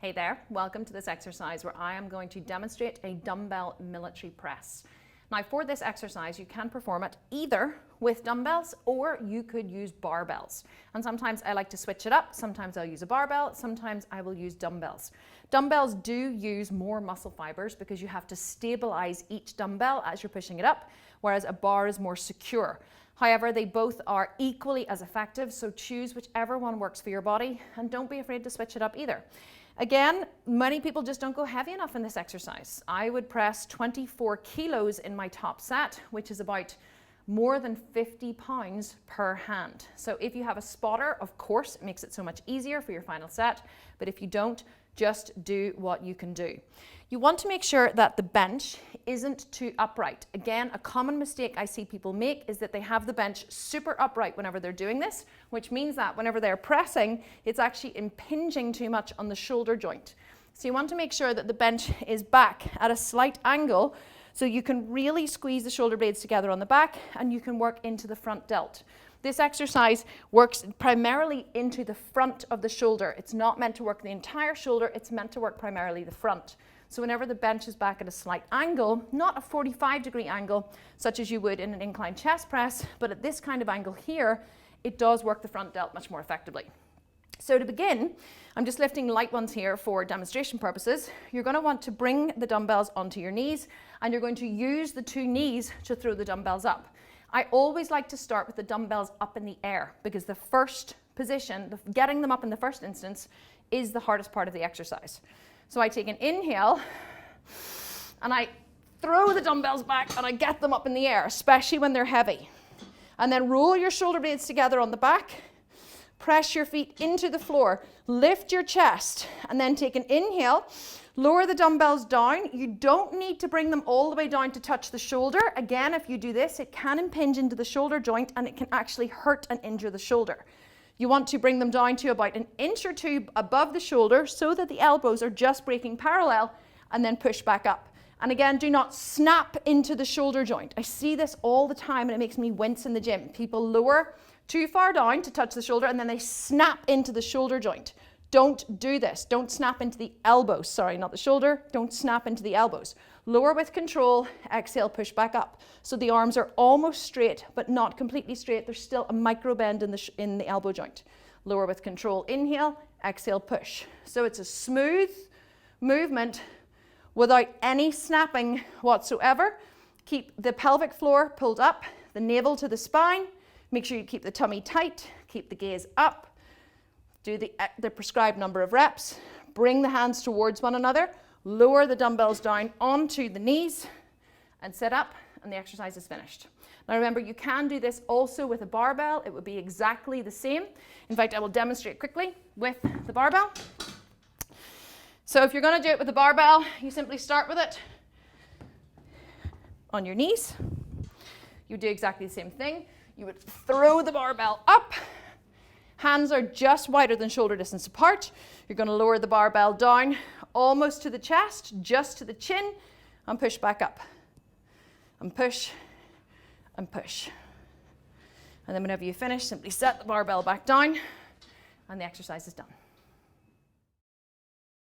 Hey there, welcome to this exercise where I am going to demonstrate a dumbbell military press. Now for this exercise you can perform it either with dumbbells or you could use barbells. And sometimes I like to switch it up, sometimes I'll use a barbell, sometimes I will use dumbbells. Dumbbells do use more muscle fibers because you have to stabilize each dumbbell as you're pushing it up, whereas a bar is more secure. However, they both are equally as effective, so choose whichever one works for your body and don't be afraid to switch it up either. Again, many people just don't go heavy enough in this exercise. I would press 24 kilos in my top set, which is about more than 50 pounds per hand. So if you have a spotter, of course, it makes it so much easier for your final set, but if you don't, just do what you can do. You want to make sure that the bench isn't too upright. Again, a common mistake I see people make is that they have the bench super upright whenever they're doing this, which means that whenever they're pressing, it's actually impinging too much on the shoulder joint. So you want to make sure that the bench is back at a slight angle so you can really squeeze the shoulder blades together on the back and you can work into the front delt. This exercise works primarily into the front of the shoulder. It's not meant to work the entire shoulder, it's meant to work primarily the front. So whenever the bench is back at a slight angle, not a 45-degree angle, such as you would in an incline chest press, but at this kind of angle here, it does work the front delt much more effectively. So to begin, I'm just lifting light ones here for demonstration purposes. You're going to want to bring the dumbbells onto your knees, and you're going to use the two knees to throw the dumbbells up. I always like to start with the dumbbells up in the air because the first position, getting them up in the first instance, is the hardest part of the exercise. So I take an inhale and I throw the dumbbells back and I get them up in the air, especially when they're heavy. And then roll your shoulder blades together on the back, press your feet into the floor, lift your chest, and then take an inhale. Lower the dumbbells down. You don't need to bring them all the way down to touch the shoulder. Again, if you do this, it can impinge into the shoulder joint and it can actually hurt and injure the shoulder. You want to bring them down to about an inch or two above the shoulder so that the elbows are just breaking parallel and then push back up. And again, do not snap into the shoulder joint. I see this all the time and it makes me wince in the gym. People lower too far down to touch the shoulder and then they snap into the shoulder joint. Don't do this. Don't snap into the elbows. Sorry, not the shoulder. Don't snap into the elbows. Lower with control, exhale, push back up. So the arms are almost straight, but not completely straight. There's still a micro bend in the elbow joint. Lower with control, inhale, exhale, push. So it's a smooth movement without any snapping whatsoever. Keep the pelvic floor pulled up, the navel to the spine. Make sure you keep the tummy tight, keep the gaze up. Do the prescribed number of reps, bring the hands towards one another, lower the dumbbells down onto the knees and sit up and the exercise is finished. Now remember, you can do this also with a barbell. It would be exactly the same. In fact, I will demonstrate quickly with the barbell. So if you're going to do it with the barbell, you simply start with it on your knees. You do exactly the same thing. You would throw the barbell up. Hands are just wider than shoulder distance apart. You're going to lower the barbell down almost to the chest, just to the chin, and push back up. And push, and push. And then whenever you finish, simply set the barbell back down, and the exercise is done.